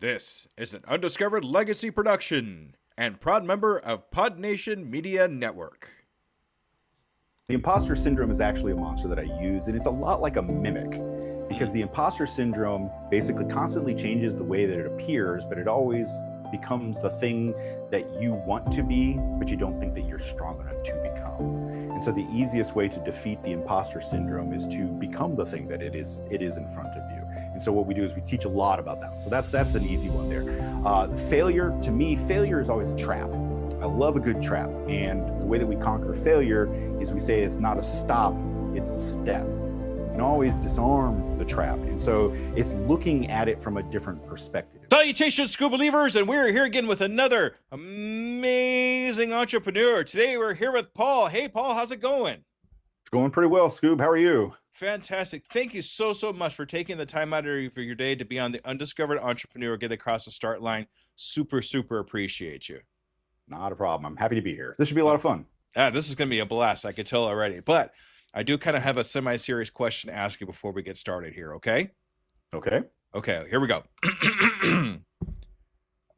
This is an Undiscovered Legacy production and proud member of Pod Nation Media Network. The imposter syndrome is actually a monster that I use, and it's a lot like a mimic because the imposter syndrome basically constantly changes the way that it appears, but it always becomes the thing that you want to be, but you don't think that you're strong enough to become. And so the easiest way to defeat the imposter syndrome is to become the thing that it is in front of you. And so what we do is we teach a lot about that. So that's an easy one there. Failure, to me, failure is always a trap. I love a good trap. And the way that we conquer failure is we say it's not a stop, it's a step. You can always disarm the trap. And so it's looking at it from a different perspective. Salutations, school believers, and we're here again with another amazing entrepreneur. Today we're here with Paul. Hey, Paul, how's it going? It's going pretty well, Scoob. How are you? Fantastic. Thank you so much for taking the time out of your day to be on the Undiscovered Entrepreneur, get across the start line. Super appreciate you. Not a problem. I'm happy to be here. This should be a lot of fun. This is going to be a blast. I can tell already. But I do kind of have a semi-serious question to ask you before we get started here, okay? Okay, here we go.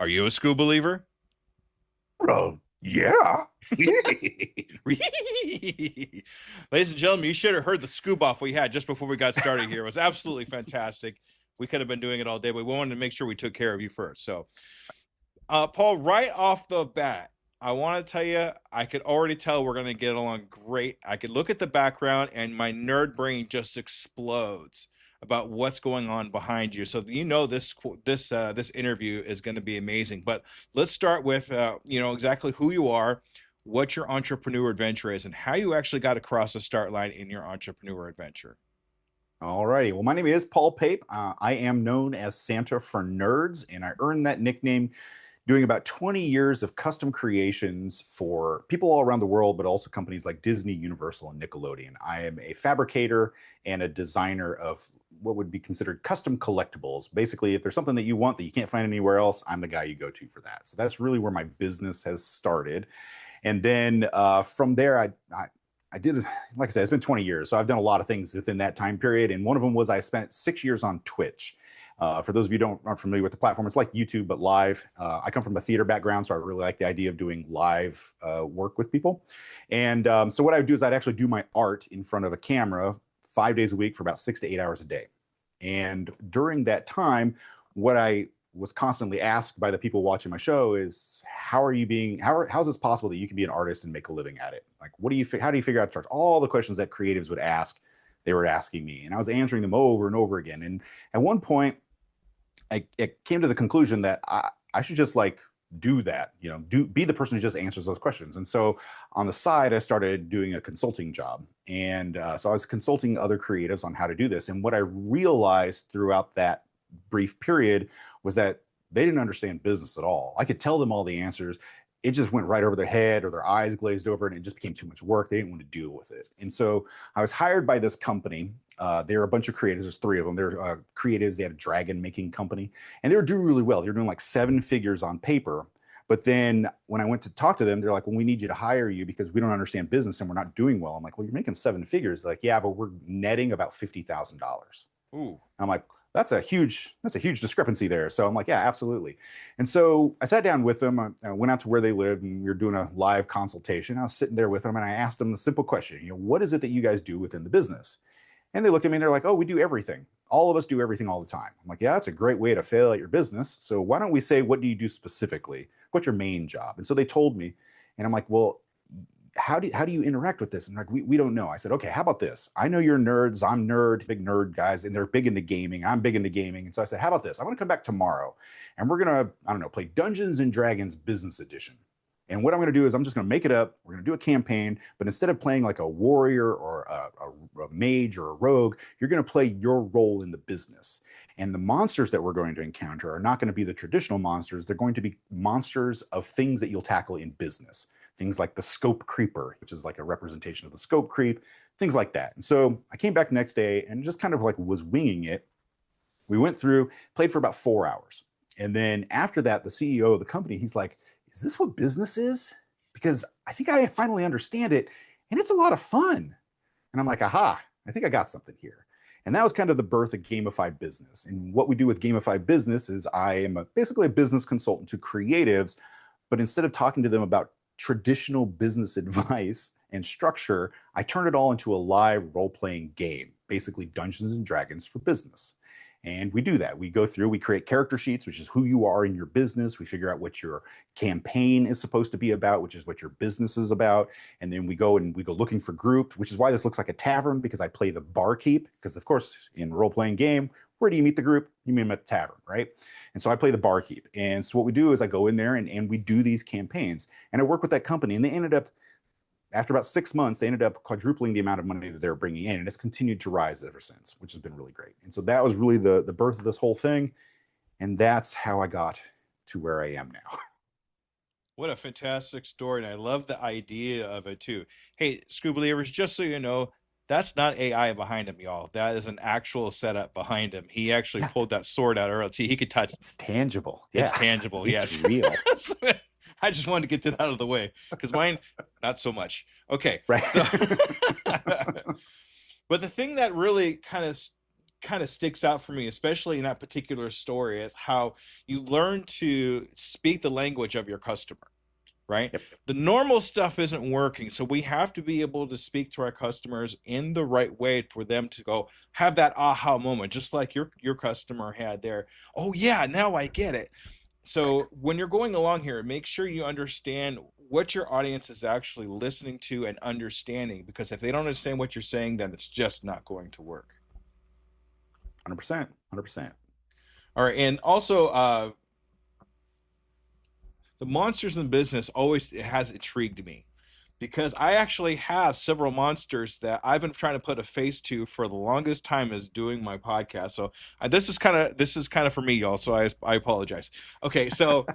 Are you a school believer? Yeah. Ladies and gentlemen, you should have heard the scoop off we had just before we got started here. It was absolutely fantastic. We could have been doing it all day, but we wanted to make sure we took care of you first. So, Paul, right off the bat, I want to tell you, I could already tell we're going to get along great. I could look at the background and my nerd brain just explodes about what's going on behind you. So this interview is going to be amazing. But let's start with exactly who you are, what your entrepreneur adventure is, and how you actually got across the start line in your entrepreneur adventure. All righty. Well, my name is Paul Pape. I am known as Santa for Nerds, and I earned that nickname doing about 20 years of custom creations for people all around the world, but also companies like Disney, Universal, and Nickelodeon. I am a fabricator and a designer of what would be considered custom collectibles. Basically, if there's something that you want that you can't find anywhere else, I'm the guy you go to for that. So that's really where my business has started. And then from there, I did, like I said, it's been 20 years. So I've done a lot of things within that time period. And one of them was I spent 6 years on Twitch. For those of you who aren't familiar with the platform, it's like YouTube, but live. I come from a theater background, so I really like the idea of doing live work with people. And so what I would do is I'd actually do my art in front of a camera 5 days a week for about 6 to 8 hours a day. And during that time, what I was constantly asked by the people watching my show is, how is this possible that you can be an artist and make a living at it? Like, how do you figure out to charge? All the questions that creatives would ask, they were asking me, and I was answering them over and over again. And at one point, I came to the conclusion that I should just do that, be the person who just answers those questions. And so on the side, I started doing a consulting job. And so I was consulting other creatives on how to do this. And what I realized throughout that brief period was that they didn't understand business at all. I could tell them all the answers. It just went right over their head, or their eyes glazed over, and it just became too much work. They didn't want to deal with it. And so I was hired by this company. They were a bunch of creatives. There's three of them. They're creatives. They had a dragon making company, and they were doing really well. They were doing like 7 figures on paper. But then when I went to talk to them, they're like, well, we need you to hire you because we don't understand business and we're not doing well. I'm like, well, you're making 7 figures. They're like, yeah, but we're netting about $50,000. Ooh. I'm like, that's a huge discrepancy there. So I'm like, yeah, absolutely. And so I sat down with them. I went out to where they lived, and we were doing a live consultation. I was sitting there with them, and I asked them a simple question. What is it that you guys do within the business? And they look at me and they're like, oh, we do everything. All of us do everything all the time. I'm like, yeah, that's a great way to fail at your business. So why don't we say, what do you do specifically? What's your main job? And so they told me, and I'm like, well, how do you interact with this? And like, we don't know. I said, okay, how about this? I know you're nerds. I'm big nerd guys, and they're big into gaming. I'm big into gaming. And so I said, how about this? I'm going to come back tomorrow, and we're going to, play Dungeons and Dragons Business Edition. And what I'm going to do is I'm just going to make it up. We're going to do a campaign, but instead of playing like a warrior or a mage or a rogue, you're going to play your role in the business. And the monsters that we're going to encounter are not going to be the traditional monsters. They're going to be monsters of things that you'll tackle in business. Things like the scope creeper, which is like a representation of the scope creep, things like that. And so I came back the next day and just kind of like was winging it. We went through, played for about 4 hours. And then after that, the CEO of the company, he's like, is this what business is? Because I think I finally understand it, and it's a lot of fun. And I'm like, aha, I think I got something here. And that was kind of the birth of Gamified Business. And what we do with Gamified Business is I am basically a business consultant to creatives, but instead of talking to them about traditional business advice and structure, I turn it all into a live role-playing game, basically Dungeons and Dragons for business. And we do that. We go through, we create character sheets, which is who you are in your business. We figure out what your campaign is supposed to be about, which is what your business is about. And then we go looking for groups, which is why this looks like a tavern, because I play the barkeep. Because of course, in role-playing game, where do you meet the group? You meet them at the tavern, right? And so I play the barkeep. And so what we do is I go in there and we do these campaigns. And I work with that company. And they ended up, after about 6 months, they ended up quadrupling the amount of money that they're bringing in, and it's continued to rise ever since, which has been really great. And so that was really the birth of this whole thing, and that's how I got to where I am now. What a fantastic story, and I love the idea of it too. Hey, Screw Believers, just so you know, that's not AI behind him, y'all. That is an actual setup behind him. He actually Yeah. pulled that sword out earlier. See, he could touch. It's tangible. It's Yeah. tangible. It's Yes. real. I just wanted to get that out of the way because mine, not so much. Okay. Right. So, but the thing that really kind of sticks out for me, especially in that particular story, is how you learn to speak the language of your customer, right? Yep. The normal stuff isn't working, so we have to be able to speak to our customers in the right way for them to go have that aha moment, just like your customer had there. Oh yeah, now I get it. So when you're going along here, make sure you understand what your audience is actually listening to and understanding, because if they don't understand what you're saying, then it's just not going to work. 100%. 100%. All right, and also the monsters in business always has intrigued me, because I actually have several monsters that I've been trying to put a face to for the longest time as doing my podcast. So this is kind of for me, y'all. So I apologize. Okay, so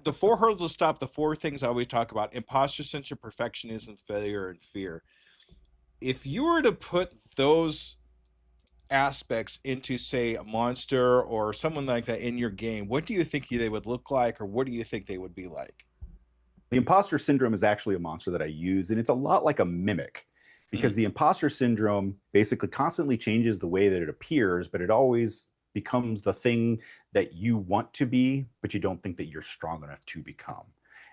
the four hurdles to stop, the four things I always talk about: imposter syndrome, perfectionism, failure, and fear. If you were to put those aspects into, say, a monster or someone like that in your game, what do you think they would look like, or what do you think they would be like? The imposter syndrome is actually a monster that I use, and it's a lot like a mimic, because the imposter syndrome basically constantly changes the way that it appears, but it always becomes the thing that you want to be, but you don't think that you're strong enough to become.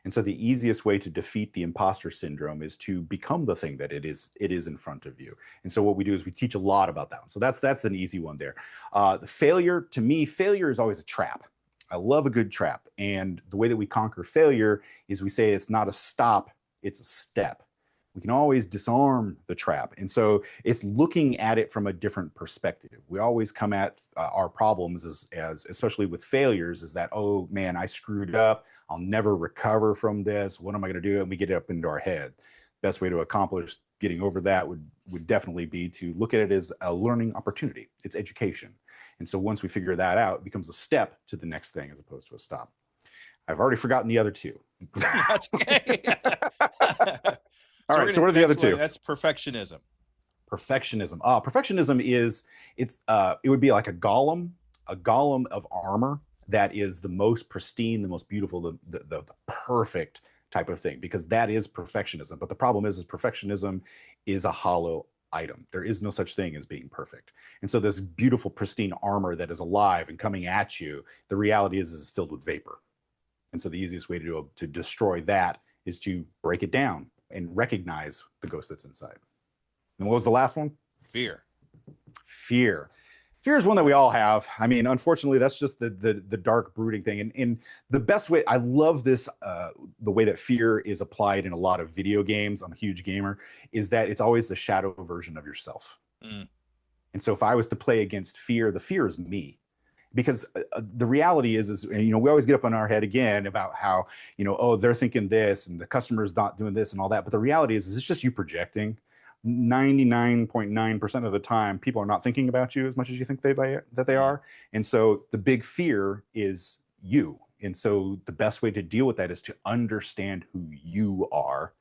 And so the easiest way to defeat the imposter syndrome is to become the thing that it is in front of you. And so what we do is we teach a lot about that one. So that's an easy one there. The failure, to me, failure is always a trap. I love a good trap. And the way that we conquer failure is we say it's not a stop, it's a step. We can always disarm the trap. And so it's looking at it from a different perspective. We always come at our problems as especially with failures, is that, oh man, I screwed up. I'll never recover from this. What am I going to do? And we get it up into our head. Best way to accomplish getting over that would definitely be to look at it as a learning opportunity. It's education. And so once we figure that out, it becomes a step to the next thing as opposed to a stop. I've already forgotten the other two. That's okay. All right, so what are the other two? That's perfectionism. Perfectionism. Perfectionism is it would be like a golem of armor that is the most pristine, the most beautiful, the perfect type of thing, because that is perfectionism. But the problem is perfectionism is a hollow item. There is no such thing as being perfect. And so this beautiful, pristine armor that is alive and coming at you, the reality is it's filled with vapor. And so the easiest way to destroy that is to break it down and recognize the ghost that's inside. And what was the last one? Fear. Fear. Fear is one that we all have. I mean, unfortunately, that's just the dark brooding thing. And the best way, I love this, the way that fear is applied in a lot of video games, I'm a huge gamer, is that it's always the shadow version of yourself. And so if I was to play against fear, the fear is me. Because the reality is, we always get up on our head again about how, oh, they're thinking this and the customer's not doing this and all that. But the reality is it's just you projecting. 99.9% of the time, people are not thinking about you as much as you think that they are. And so the big fear is you. And so the best way to deal with that is to understand who you are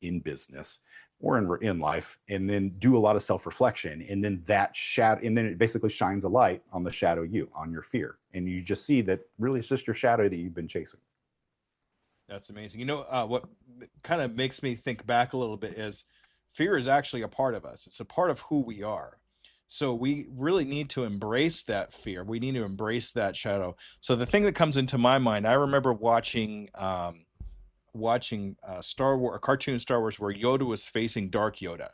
in business or in life, and then do a lot of self-reflection. And then and then it basically shines a light on the shadow you, on your fear. And you just see that really it's just your shadow that you've been chasing. That's amazing. What kind of makes me think back a little bit is fear is actually a part of us. It's a part of who we are. So we really need to embrace that fear. We need to embrace that shadow. So the thing that comes into my mind, I remember watching Star Wars, a cartoon Star Wars where Yoda was facing Dark Yoda.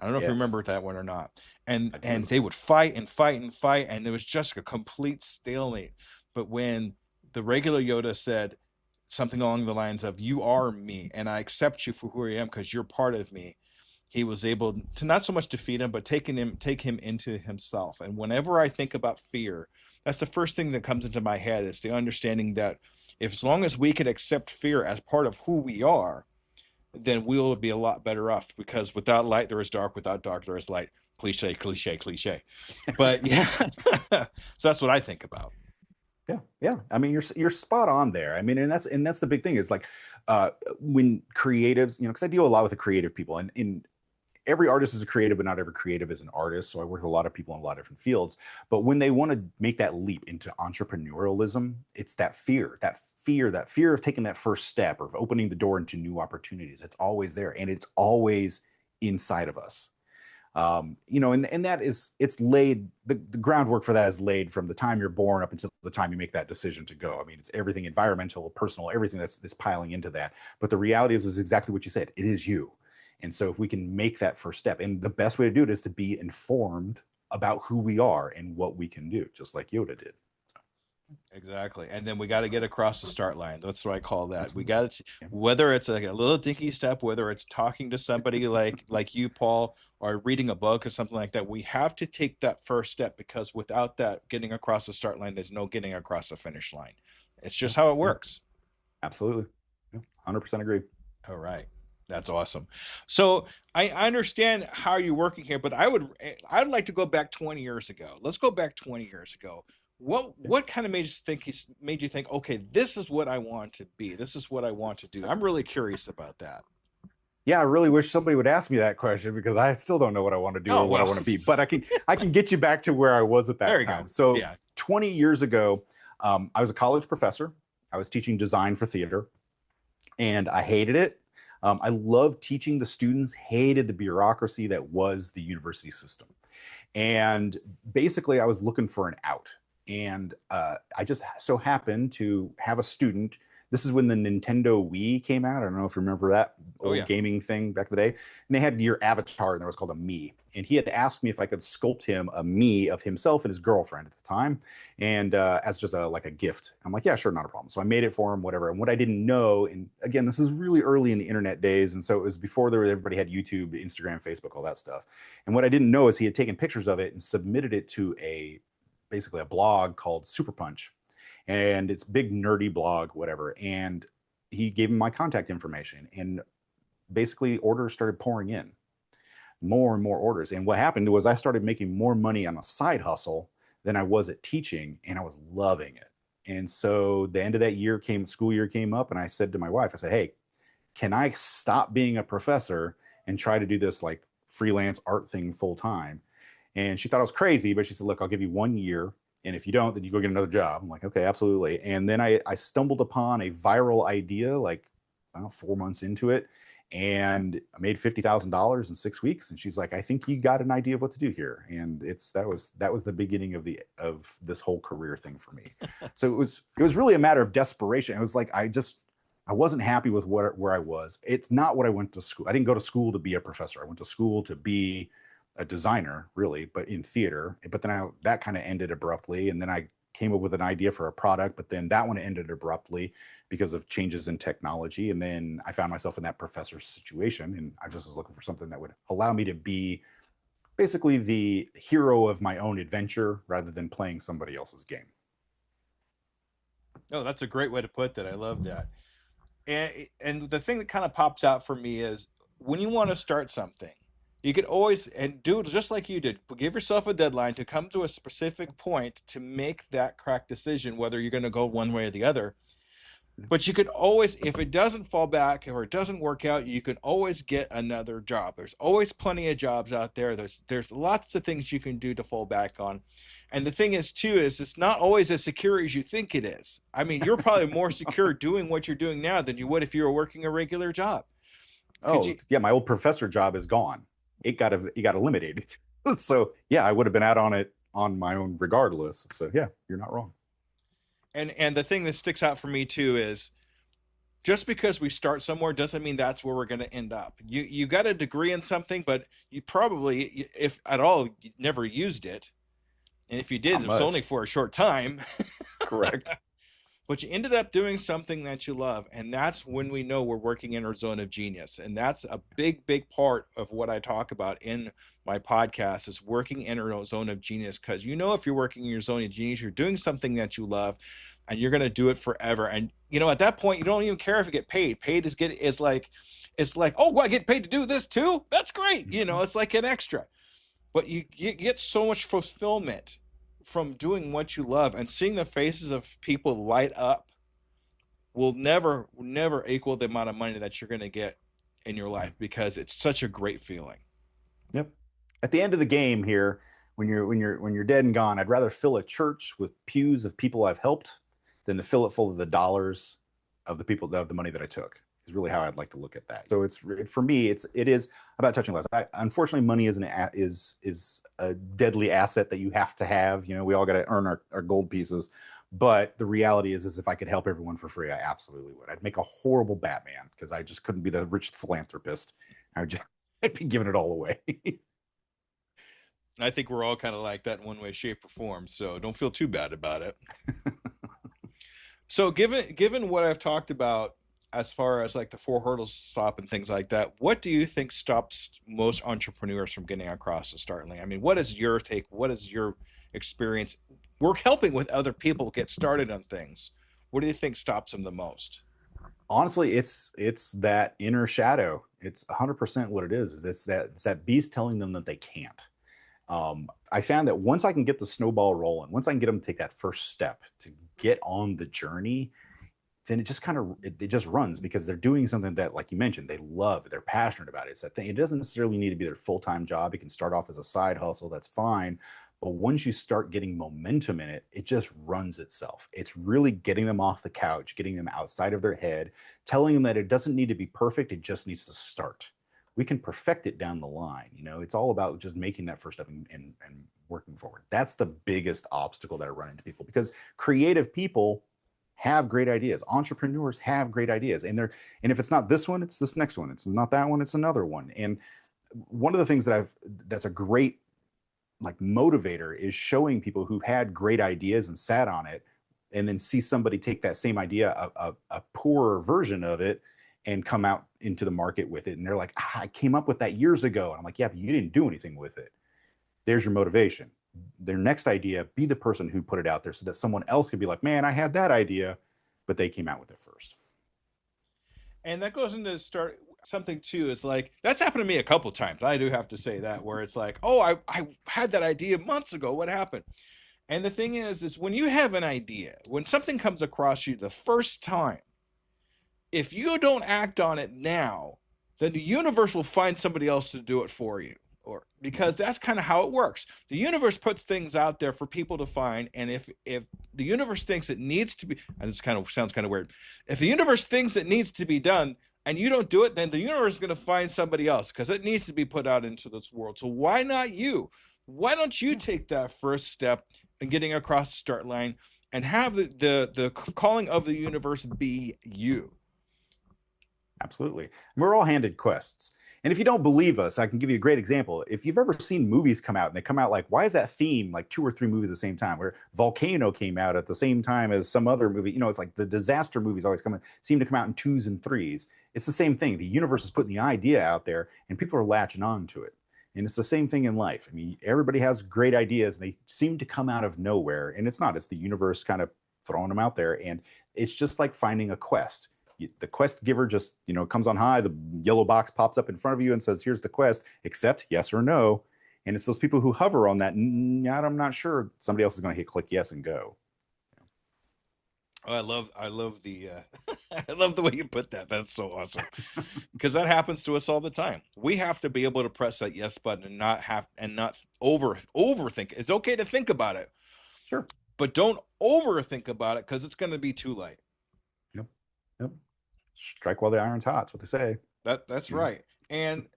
I don't know if you Yes, remember that one or not. And I do and remember. they would fight and fight and fight, and it was just a complete stalemate. But when the regular Yoda said something along the lines of "You are me, and I accept you for who I am because you're part of me," he was able to not so much defeat him, but take him into himself. And whenever I think about fear, that's the first thing that comes into my head is the understanding that if as long as we could accept fear as part of who we are, then we'll be a lot better off because without light there is dark, without dark there is light. Cliche, cliche, cliche. But yeah, so that's what I think about. Yeah, yeah. I mean, you're spot on there. I mean, and that's the big thing is like uh, when creatives, because I deal a lot with the creative people, and in every artist is a creative, but not every creative is an artist. So I work with a lot of people in a lot of different fields. But when they want to make that leap into entrepreneurialism, it's that fear of taking that first step or of opening the door into new opportunities. It's always there, and it's always inside of us. And that is, it's laid, the groundwork for that is laid from the time you're born up until the time you make that decision to go. I mean, it's everything environmental, personal, everything that's piling into that. But the reality is exactly what you said. It is you. And so if we can make that first step, and the best way to do it is to be informed about who we are and what we can do, just like Yoda did. So, Exactly. And then we got to get across the start line. That's what I call that. We absolutely. got to, Yeah. whether it's like a little dinky step, whether it's talking to somebody like you, Paul, or reading a book or something like that, we have to take that first step because without that getting across the start line, there's no getting across the finish line. It's Yeah. just how it Yeah. works. Absolutely. Yeah. 100% agree. All right. That's awesome. So I understand how you're working here, but I'd like to go back 20 years ago. Let's go back 20 years ago. Yeah. What kind of made you think, okay, this is what I want to be. This is what I want to do. I'm really curious about that. Yeah, I really wish somebody would ask me that question because I still don't know what I want to do Oh or what I well, want to be. But I can get you back to where I was at there that you go. time. So Yeah. 20 years ago, I was a college professor. I was teaching design for theater, and I hated it. I loved teaching the students, hated the bureaucracy that was the university system. And basically, I was looking for an out. And I just so happened to have a student. This is when the Nintendo Wii came out. I don't know if you remember that Oh old yeah. gaming thing back in the day. And they had your avatar, and there was called a me. And he had asked me if I could sculpt him a me of himself and his girlfriend at the time, and as just like a gift. I'm like, yeah, sure, not a problem. So I made it for him, whatever. And what I didn't know, and again, this is really early in the internet days, and so it was before everybody had YouTube, Instagram, Facebook, all that stuff. And what I didn't know is he had taken pictures of it and submitted it to basically a blog called Super Punch, and it's big nerdy blog, whatever. And he gave him my contact information, and basically orders started pouring in, more and more orders. And what happened was I started making more money on a side hustle than I was at teaching, and I was loving it. And so the end of that year came, school year came up, and I said to my wife, I said, hey, can I stop being a professor and try to do this like freelance art thing full time? And she thought I was crazy, but she said, look, I'll give you 1 year. And if you don't, then you go get another job. I'm like, okay, absolutely. And then I stumbled upon a viral idea like, I don't know, 4 months into it. And I made $50,000 in 6 weeks. And she's like, I think you got an idea of what to do here. And that was the beginning of this whole career thing for me. So it was really a matter of desperation. It was like I wasn't happy with where I was. It's not what I went to school. I didn't go to school to be a professor. I went to school to be a designer, really, but in theater. But then that kind of ended abruptly, and then I came up with an idea for a product, but then that one ended abruptly because of changes in technology. And then I found myself in that professor situation, and I just was looking for something that would allow me to be basically the hero of my own adventure rather than playing somebody else's game. Oh, that's a great way to put that. I love that. And the thing that kind of pops out for me is when you want to start something, you could always and do it just like you did. Give yourself a deadline to come to a specific point to make that correct decision, whether you're going to go one way or the other. But you could always, if it doesn't fall back or it doesn't work out, you can always get another job. There's always plenty of jobs out there. There's lots of things you can do to fall back on. And the thing is too is it's not always as secure as you think it is. I mean, you're probably more secure doing what you're doing now than you would if you were working a regular job. Because Oh, yeah, my old professor job is gone. It got eliminated. So yeah, I would have been out on it on my own regardless. So yeah, you're not wrong. And the thing that sticks out for me too is just because we start somewhere doesn't mean that's where we're going to end up. You got a degree in something, but you probably, if at all, never used it. And if you did, Not it was only much. for a short time. Correct. But you ended up doing something that you love, and that's when we know we're working in our zone of genius. And that's a big part of what I talk about in my podcast is working in our zone of genius, because if you're working in your zone of genius, you're doing something that you love, and you're going to do it forever. And at that point, you don't even care if you get paid. Paid is like it's like, oh, well, I get paid to do this too, that's great. It's like an extra. But you get so much fulfillment from doing what you love, and seeing the faces of people light up will never equal the amount of money that you're going to get in your life, because it's such a great feeling. Yep. At the end of the game here, when you're dead and gone, I'd rather fill a church with pews of people I've helped than to fill it full of the dollars of the people of the money that I took. Is really how I'd like to look at that. So it's for me, it is about touching lives. Unfortunately, money is a deadly asset that you have to have. We all got to earn our gold pieces. But the reality is if I could help everyone for free, I absolutely would. I'd make a horrible Batman because I just couldn't be the rich philanthropist. I'd be giving it all away. I think we're all kind of like that in one way, shape, or form. So don't feel too bad about it. So given what I've talked about as far as like the four hurdles to stop and things like that, what do you think stops most entrepreneurs from getting across the start line? I mean, what is your take? What is your experience? We're helping with other people get started on things. What do you think stops them the most? Honestly, it's that inner shadow. It's 100% what it is. It's that beast telling them that they can't. I found that once I can get the snowball rolling, once I can get them to take that first step to get on the journey, then it just it just runs because they're doing something that, like you mentioned, they love, they're passionate about it. It's that thing. It doesn't necessarily need to be their full-time job. It can start off as a side hustle. That's fine. But once you start getting momentum in it, it just runs itself. It's really getting them off the couch, getting them outside of their head, telling them that it doesn't need to be perfect. It just needs to start. We can perfect it down the line. It's all about just making that first step and working forward. That's the biggest obstacle that I run into people, because creative people have great ideas. Entrepreneurs have great ideas. And if it's not this one, it's this next one. It's not that one, it's another one. And one of the things that's a great like motivator is showing people who've had great ideas and sat on it, and then see somebody take that same idea, a poorer version of it, and come out into the market with it. And they're like, I came up with that years ago. And I'm like, yeah, but you didn't do anything with it. There's your motivation. Their next idea, be the person who put it out there so that someone else could be like, man, I had that idea, but they came out with it first. And that goes into start something too, is like that's happened to me a couple times. I do have to say that, where it's like, oh, I had that idea months ago. What happened? And the thing is when you have an idea, when something comes across you the first time, if you don't act on it now, then the universe will find somebody else to do it for you. Or because that's kind of how it works. The universe puts things out there for people to find, and if the universe thinks it needs to be, and this kind of sounds kind of weird, if the universe thinks it needs to be done and you don't do it, then the universe is going to find somebody else because it needs to be put out into this world. So why not you? Why don't you take that first step in getting across the start line and have the calling of the universe be you? Absolutely. We're all handed quests. And if you don't believe us, I can give you a great example. If you've ever seen movies come out and they come out like, why is that theme like 2 or 3 movies at the same time? Where Volcano came out at the same time as some other movie. It's like the disaster movies always seem to come out in 2s and 3s. It's the same thing. The universe is putting the idea out there and people are latching on to it. And it's the same thing in life. I mean, everybody has great ideas and they seem to come out of nowhere. And it's not, it's the universe kind of throwing them out there. And it's just like finding a quest. The quest giver just comes on high, the yellow box pops up in front of you and says, here's the quest, accept yes or no. And it's those people who hover on that, I'm not sure, somebody else is going to hit click yes and go. Oh, I love the I love the way you put that. That's so awesome. Because that happens to us all the time. We have to be able to press that yes button and not overthink. It's okay to think about it. Sure. But don't overthink about it, because it's going to be too late. Strike while the iron's hot. That's what they say. That's right. And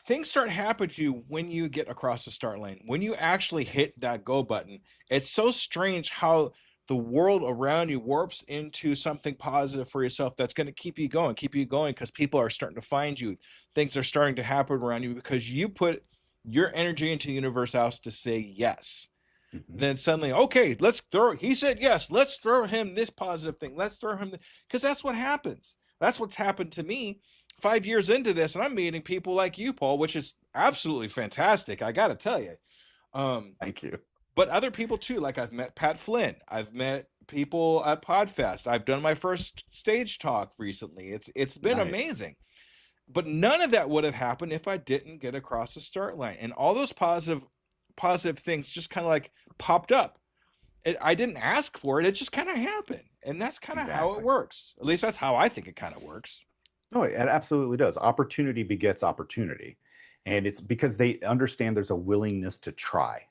things start happening to you when you get across the start lane. When you actually hit that go button, it's so strange how the world around you warps into something positive for yourself that's going to keep you going because people are starting to find you. Things are starting to happen around you because you put your energy into the universe house to say yes. Mhm. Then suddenly, okay, he said yes, let's throw him this positive thing. Let's throw him, because that's what happens. That's what's happened to me 5 years into this. And I'm meeting people like you, Paul, which is absolutely fantastic. I got to tell you. Um, Thank you. but other people too, like I've met Pat Flynn. I've met people at Podfest. I've done my first stage talk recently. It's been Nice. amazing. But none of that would have happened if I didn't get across the start line. And all those positive things just kind of like popped up. I didn't ask for it. It just kind of happened. And that's kind of how it Exactly. works. At least that's how I think it kind of works. No, it absolutely does. Opportunity begets opportunity. And it's because they understand there's a willingness to try.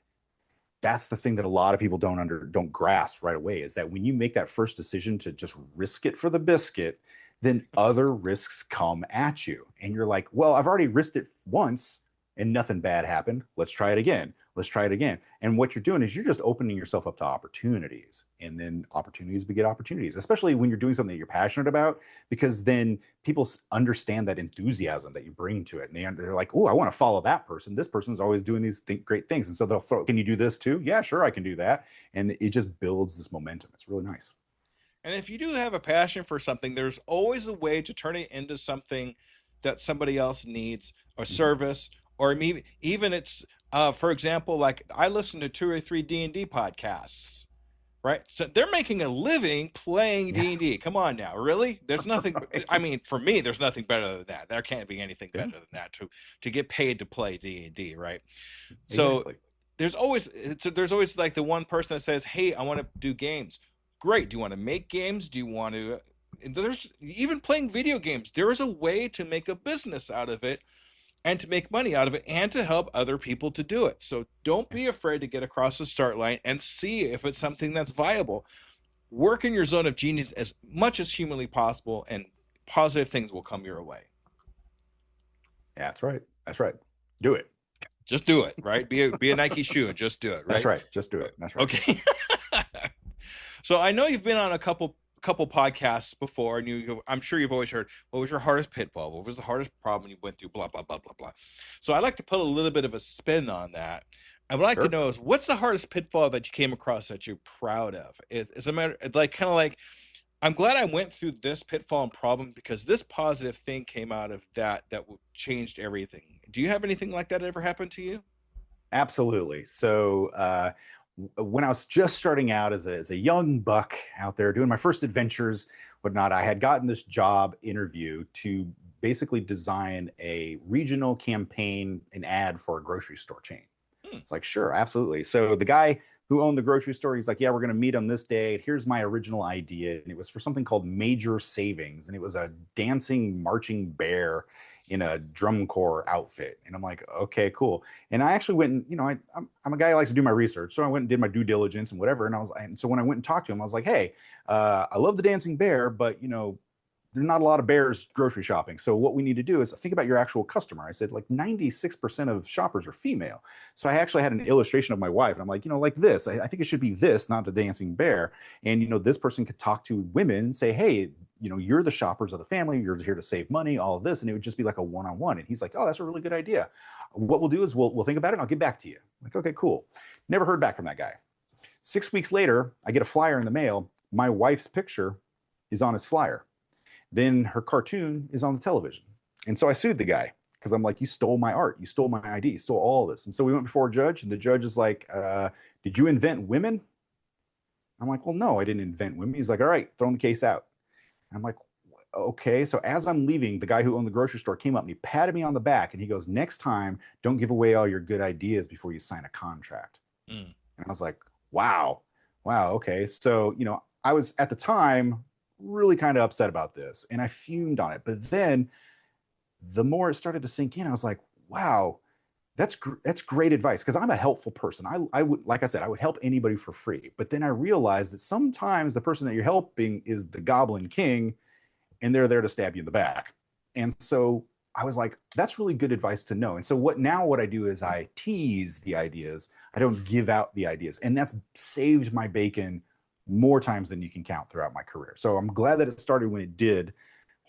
That's the thing that a lot of people don't grasp right away, is that when you make that first decision to just risk it for the biscuit, then other risks come at you. And you're like, well, I've already risked it once and nothing bad happened. Let's try it again. Let's try it again. And what you're doing is you're just opening yourself up to opportunities. And then opportunities beget opportunities, especially when you're doing something that you're passionate about, because then people understand that enthusiasm that you bring to it. And they're like, oh, I want to follow that person. This person's always doing these great things. And so they'll throw, can you do this too? Yeah, sure, I can do that. And it just builds this momentum. It's really nice. And if you do have a passion for something, there's always a way to turn it into something that somebody else needs, a Mhm. service, or maybe even it's, for example, like I listen to 2 or 3 D&D podcasts, right? So they're making a living playing Yeah. D&D. Come on now, really? There's nothing. Right. I mean, for me, there's nothing better than that. There can't be anything Yeah, better than that to get paid to play D&D, right? So exactly. there's always like the one person that says, "Hey, I want to do games." Great. Do you want to make games? Do you want to? There's even playing video games. There is a way to make a business out of it and to make money out of it and to help other people to do it. So don't be afraid to get across the start line and see if it's something that's viable. Work in your zone of genius as much as humanly possible, and positive things will come your way. Yeah, that's right. That's right. Do it. Just do it, right? Be a Nike shoe and just do it, That's right? right. Just do it. That's right. Okay. So I know you've been on a couple podcasts before, and I'm sure you've always heard, what was your hardest pitfall? What was the hardest problem you went through? Blah blah blah blah blah. So I like to put a little bit of a spin on that. I would like to Sure. know is what's the hardest pitfall that you came across that you're proud of? It's a matter like kind of like I'm glad I went through this pitfall and problem because this positive thing came out of that changed everything. Do you have anything like that ever happen to you? Absolutely. So when I was just starting out as a young buck out there doing my first adventures, whatnot, I had gotten this job interview to basically design a regional campaign, an ad for a grocery store chain. Hmm. It's like, sure, absolutely. So the guy who owned the grocery store, he's like, yeah, we're going to meet on this day. Here's my original idea. And it was for something called Major Savings. And it was a dancing, marching bear in a drum corps outfit. And I'm like, okay, cool. And I actually went and, I'm a guy who likes to do my research. So I went and did my due diligence and whatever. And so when I went and talked to him, I was like, hey, I love the dancing bear, but, there's not a lot of bears grocery shopping. So what we need to do is think about your actual customer. I said, like 96% of shoppers are female. So I actually had an illustration of my wife. And I'm like, like this, I think it should be this, not the dancing bear. And, this person could talk to women and say, hey, you're the shoppers of the family. You're here to save money, all of this. And it would just be like a one-on-one. And he's like, oh, that's a really good idea. What we'll do is we'll think about it and I'll get back to you. I'm like, okay, cool. Never heard back from that guy. 6 weeks later, I get a flyer in the mail. My wife's picture is on his flyer. Then her cartoon is on the television. And so I sued the guy because I'm like, you stole my art. You stole my ID. You stole all of this. And so we went before a judge and the judge is like, did you invent women? I'm like, well, no, I didn't invent women. He's like, all right, throwing the case out. And I'm like, okay. So as I'm leaving, the guy who owned the grocery store came up and he patted me on the back and he goes, next time, don't give away all your good ideas before you sign a contract. Mm. And I was like, wow, okay. So, I was at the time really kind of upset about this and I fumed on it. But then the more it started to sink in, I was like, wow, that's great advice. Cause I'm a helpful person. I would, like I said, I would help anybody for free. But then I realized that sometimes the person that you're helping is the Goblin King and they're there to stab you in the back. And so I was like, that's really good advice to know. And so what I do is I tease the ideas. I don't give out the ideas. And that's saved my bacon more times than you can count throughout my career. So I'm glad that it started when it did.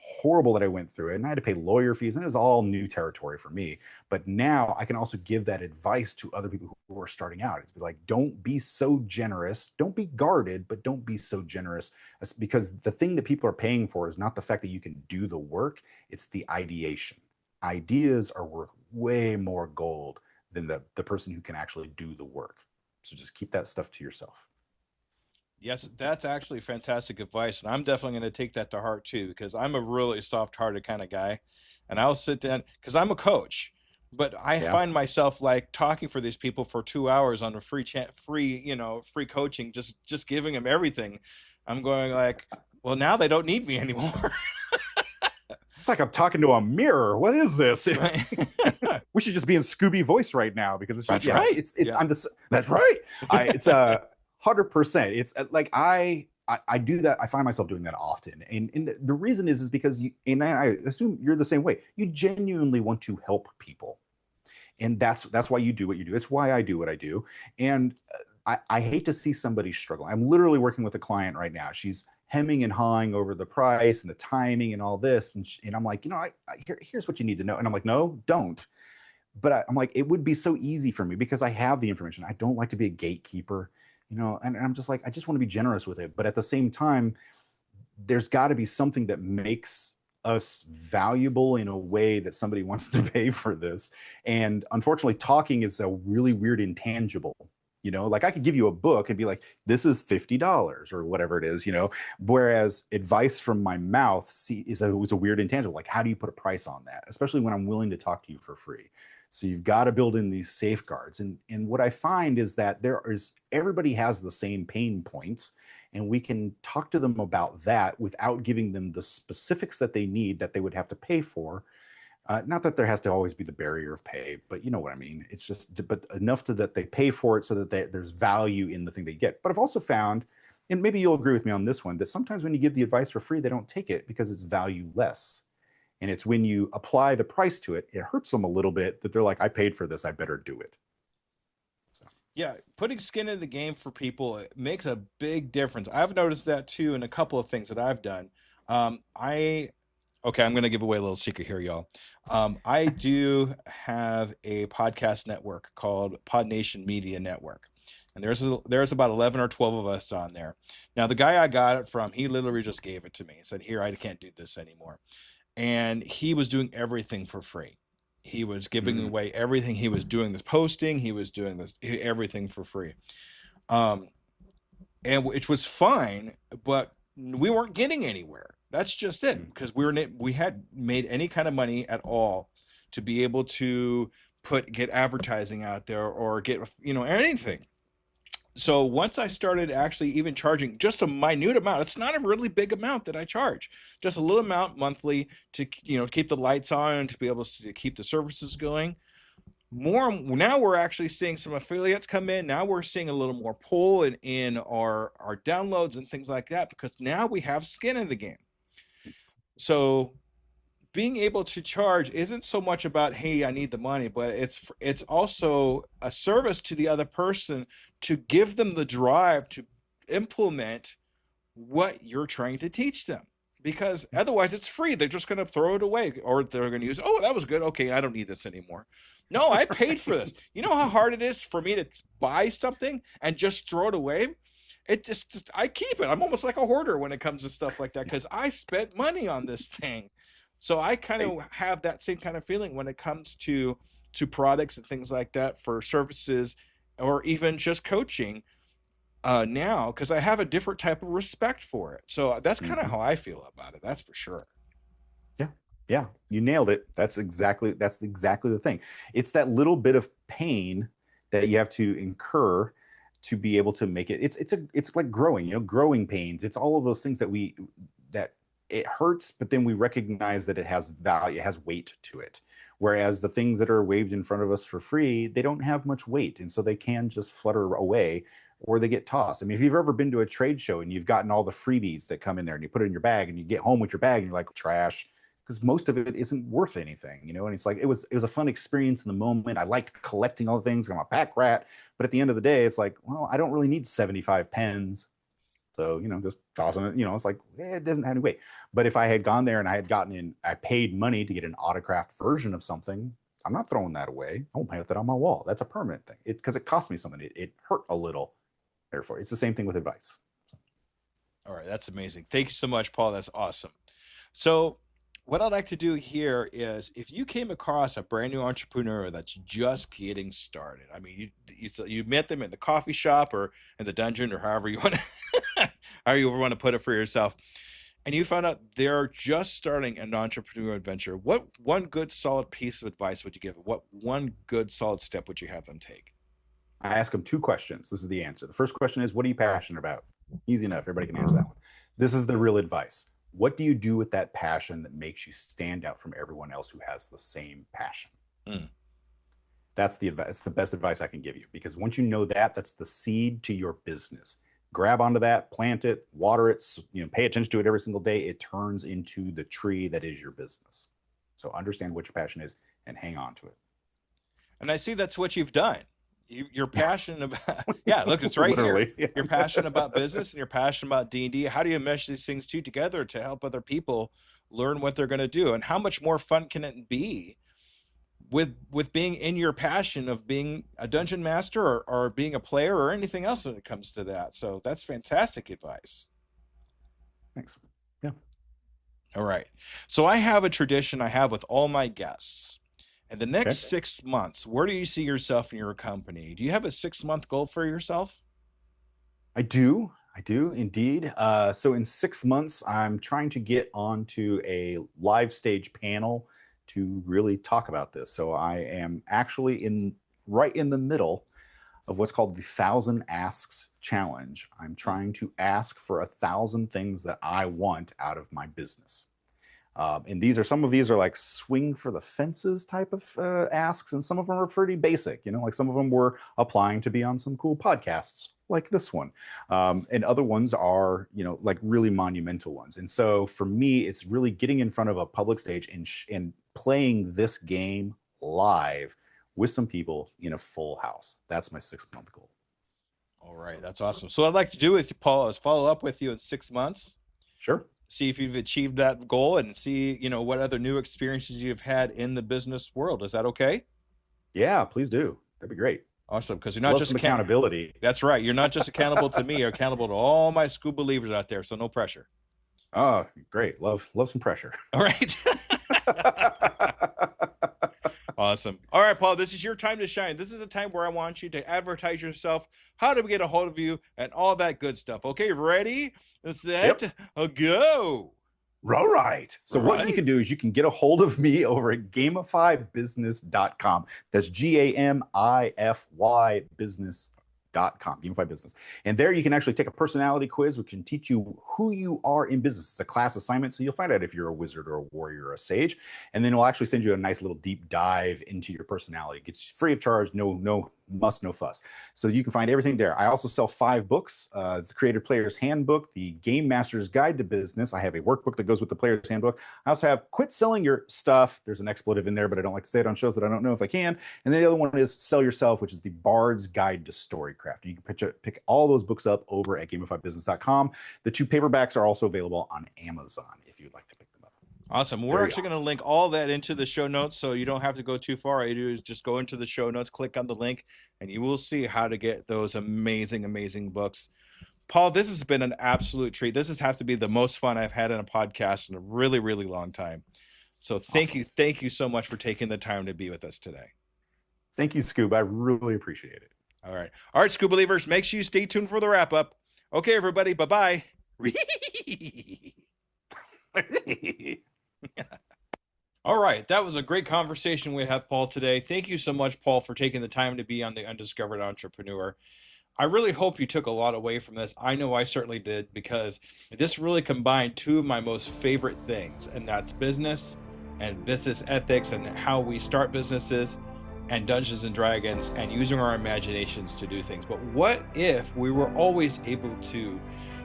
Horrible that I went through it, and I had to pay lawyer fees, and it was all new territory for me. But now I can also give that advice to other people who are starting out. It's like, don't be so generous, don't be guarded, but don't be so generous. That's because the thing that people are paying for is not the fact that you can do the work, it's the ideation. Ideas are worth way more gold than the person who can actually do the work. So just keep that stuff to yourself. Yes, that's actually fantastic advice, and I'm definitely going to take that to heart too, because I'm a really soft-hearted kind of guy, and I'll sit down because I'm a coach, but I Yeah. find myself like talking for these people for 2 hours on a free coaching, just giving them everything. I'm going like, well, now they don't need me anymore. It's like I'm talking to a mirror. What is this? Right? We should just be in Scooby voice right now because it's just, That's right. It's Yeah. that's right. It's 100%. It's like I do that. I find myself doing that often, and the reason is because and I assume you're the same way. You genuinely want to help people, and that's why you do what you do. It's why I do what I do, and I hate to see somebody struggle. I'm literally working with a client right now. She's hemming and hawing over the price and the timing and all this, and I'm like, here's what you need to know, and I'm like, no, don't. But I'm like, it would be so easy for me because I have the information. I don't like to be a gatekeeper, and I'm just like, I just want to be generous with it. But at the same time, there's got to be something that makes us valuable in a way that somebody wants to pay for this. And unfortunately, talking is a really weird intangible. Like I could give you a book and be like, this is $50 or whatever it is, whereas advice from my mouth is a weird intangible. Like, how do you put a price on that? Especially when I'm willing to talk to you for free. So you've got to build in these safeguards. And what I find is that everybody has the same pain points, and we can talk to them about that without giving them the specifics that they need that they would have to pay for. Not that there has to always be the barrier of pay, but you know what I mean. It's just, but enough that they pay for it so that there's value in the thing they get. But I've also found, and maybe you'll agree with me on this one, that sometimes when you give the advice for free, they don't take it because it's valueless. And it's when you apply the price to it, it hurts them a little bit that they're like, I paid for this, I better do it. So. Yeah, putting skin in the game for people, it makes a big difference. I've noticed that too in a couple of things that I've done. Okay, I'm going to give away a little secret here, y'all. I do have a podcast network called Pod Nation Media Network. And there's about 11 or 12 of us on there. Now, the guy I got it from, he literally just gave it to me. He said, here, I can't do this anymore. And he was doing everything for free. He was giving away everything. He was doing this posting. He was doing everything for free. And which was fine, but we weren't getting anywhere. That's just it, because we had made any kind of money at all to be able to get advertising out there or get anything. So once I started actually even charging just a minute amount, it's not a really big amount that I charge, just a little amount monthly to keep the lights on and to be able to keep the services going. Now we're actually seeing some affiliates come in. Now we're seeing a little more pull in our downloads and things like that, because now we have skin in the game. So being able to charge isn't so much about, hey, I need the money, but it's also a service to the other person to give them the drive to implement what you're trying to teach them. Because otherwise it's free. They're just going to throw it away, or they're going to use, oh, that was good. Okay, I don't need this anymore. No, I paid for this. You know how hard it is for me to buy something and just throw it away? I keep it. I'm almost like a hoarder when it comes to stuff like that, because I spent money on this thing. So I kind of have that same kind of feeling when it comes to products and things like that, for services or even just coaching now, because I have a different type of respect for it. So that's kind of how I feel about it. That's for sure. Yeah, you nailed it. That's exactly the thing. It's that little bit of pain that you have to incur to be able to make it. It's like growing, growing pains. It's all of those things that it hurts, but then we recognize that it has value, it has weight to it. Whereas the things that are waved in front of us for free, they don't have much weight, and so they can just flutter away, or they get tossed. I mean, if you've ever been to a trade show and you've gotten all the freebies that come in there, and you put it in your bag, and you get home with your bag and you're like, trash, because most of it isn't worth anything, you know. And it's like it was a fun experience in the moment. I liked collecting all the things. I'm a pack rat, but at the end of the day, it's like, well, I don't really need 75 pens. So, you know, just tossing it, you know, it's like, it doesn't have any weight. But if I had gone there and I paid money to get an autographed version of something, I'm not throwing that away. I won't put that on my wall. That's a permanent thing. Because it cost me something. It hurt a little. Therefore, it's the same thing with advice. All right. That's amazing. Thank you so much, Paul. That's awesome. So what I'd like to do here is, if you came across a brand new entrepreneur that's just getting started, I mean, you met them in the coffee shop or in the dungeon or however you want to, however you want to put it for yourself, and you found out they're just starting an entrepreneurial adventure, what one good solid piece of advice would you give? What one good solid step would you have them take? I ask them two questions. This is the answer. The first question is, what are you passionate about? Easy enough. Everybody can answer that one. This is the real advice. What do you do with that passion that makes you stand out from everyone else who has the same passion? That's the advice. It's the best advice I can give you, because once you know that, that's the seed to your business. Grab onto that, plant it, water it, you know, pay attention to it every single day. It turns into the tree that is your business. So understand what your passion is and hang on to it. And I see that's what you've done. You're passionate about, yeah, look, it's right Literally, here. You're passionate about business and you're passionate about D&D. How do you mesh these things two together to help other people learn what they're going to do? And how much more fun can it be with being in your passion of being a dungeon master or being a player or anything else when it comes to that? So that's fantastic advice. Thanks. Yeah. All right. So I have a tradition I have with all my guests. In the next 6 months, where do you see yourself in your company? Do you have a 6-month goal for yourself? I do indeed. So in 6 months, I'm trying to get onto a live stage panel to really talk about this. So I am actually right in the middle of what's called the 1,000 Asks Challenge. I'm trying to ask for 1,000 things that I want out of my business. And some of these are like swing for the fences type of asks, and some of them are pretty basic. You know, like some of them were applying to be on some cool podcasts like this one, and other ones are, you know, like really monumental ones. And so for me, it's really getting in front of a public stage and playing this game live with some people in a full house. That's my 6-month goal. All right, that's awesome. So what I'd like to do with you, Paul, is follow up with you in 6 months. Sure. See if you've achieved that goal and see, you know, what other new experiences you've had in the business world. Is that okay? Yeah, please do. That'd be great. Awesome. Because you're not just accountability. That's right. You're not just accountable to me, you're accountable to all my school believers out there. So no pressure. Oh, great. Love some pressure. All right. Awesome. All right, Paul, this is your time to shine. This is a time where I want you to advertise yourself, how do we get a hold of you, and all that good stuff. Okay, ready, set, go. All right. So what you can do is you can get a hold of me over at gamifybusiness.com. That's GAMIFY business.com, Gamified Business. And there you can actually take a personality quiz, which can teach you who you are in business. It's a class assignment, so you'll find out if you're a wizard or a warrior or a sage. And then it'll actually send you a nice little deep dive into your personality. It's free of charge, no muss, no fuss. So you can find everything there. I also sell 5 books, the Creative Player's Handbook, the Game Master's Guide to Business. I have a workbook that goes with the Player's Handbook. I also have Quit Selling Your Stuff. There's an expletive in there, but I don't like to say it on shows that I don't know if I can. And then the other one is Sell Yourself, which is the Bard's Guide to Storycraft. You can pick all those books up over at gamifybusiness.com. The 2 paperbacks are also available on Amazon if you'd like to pick them up. Awesome. We're actually going to link all that into the show notes, so you don't have to go too far. All you do is just go into the show notes, click on the link, and you will see how to get those amazing, amazing books. Paul, this has been an absolute treat. This has to be the most fun I've had in a podcast in a really, really long time. So thank you so much for taking the time to be with us today. Thank you, Scoob. I really appreciate it. All right, Scoob Believers, make sure you stay tuned for the wrap up. Okay, everybody, bye-bye. All right, that was a great conversation we had, Paul, today. Thank you so much, Paul, for taking the time to be on the Undiscovered Entrepreneur. I really hope you took a lot away from this. I know I certainly did, because this really combined 2 of my most favorite things, and that's business and business ethics and how we start businesses and Dungeons and Dragons and using our imaginations to do things. But what if we were always able to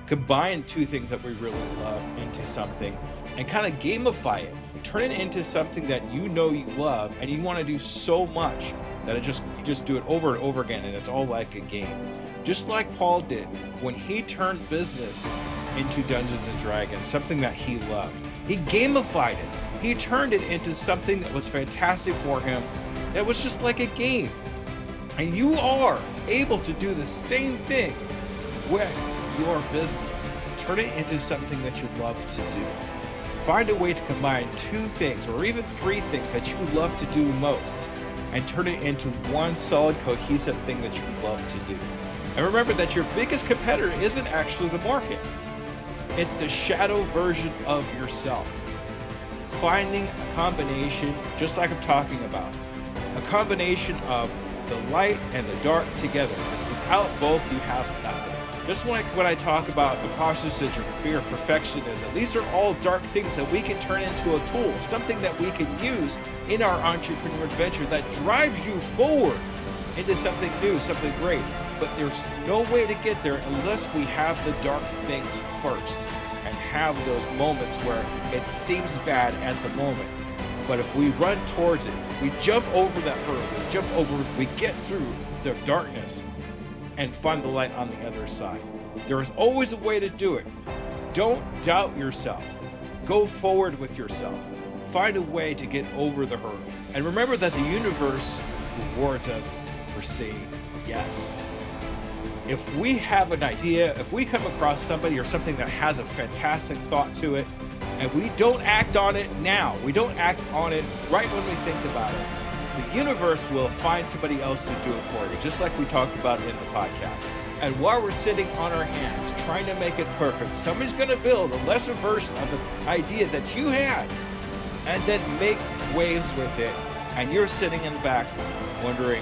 combine two things that we really love into something and kind of gamify it. Turn it into something that you know you love and you want to do so much that you just do it over and over again, and it's all like a game. Just like Paul did when he turned business into Dungeons and Dragons, something that he loved. He gamified it. He turned it into something that was fantastic for him. It was just like a game. And you are able to do the same thing with your business. Turn it into something that you love to do. Find a way to combine two things or even three things that you love to do most and turn it into one solid, cohesive thing that you love to do. And remember that your biggest competitor isn't actually the market. It's the shadow version of yourself. Finding a combination, just like I'm talking about, a combination of the light and the dark together, because without both you have nothing. Just like when I talk about imposter syndrome, fear, perfectionism, these are all dark things that we can turn into a tool, something that we can use in our entrepreneur adventure that drives you forward into something new, something great. But there's no way to get there unless we have the dark things first and have those moments where it seems bad at the moment. But if we run towards it, we jump over that hurdle, we get through the darkness and find the light on the other side. There is always a way to do it. Don't doubt yourself. Go forward with yourself. Find a way to get over the hurdle. And remember that the universe rewards us for saying yes. If we have an idea, if we come across somebody or something that has a fantastic thought to it, and we don't act on it now, we don't act on it right when we think about it, the universe will find somebody else to do it for you, just like we talked about in the podcast. And while we're sitting on our hands trying to make it perfect, somebody's going to build a lesser version of the idea that you had and then make waves with it. And you're sitting in the back wondering,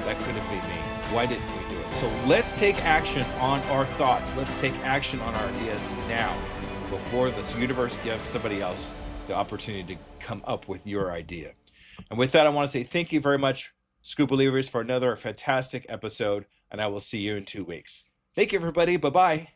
that couldn't be me. Why didn't we do it? So let's take action on our thoughts. Let's take action on our ideas now before this universe gives somebody else the opportunity to come up with your idea. And with that, I want to say thank you very much, Scoop Believers, for another fantastic episode, and I will see you in 2 weeks. Thank you, everybody. Bye-bye.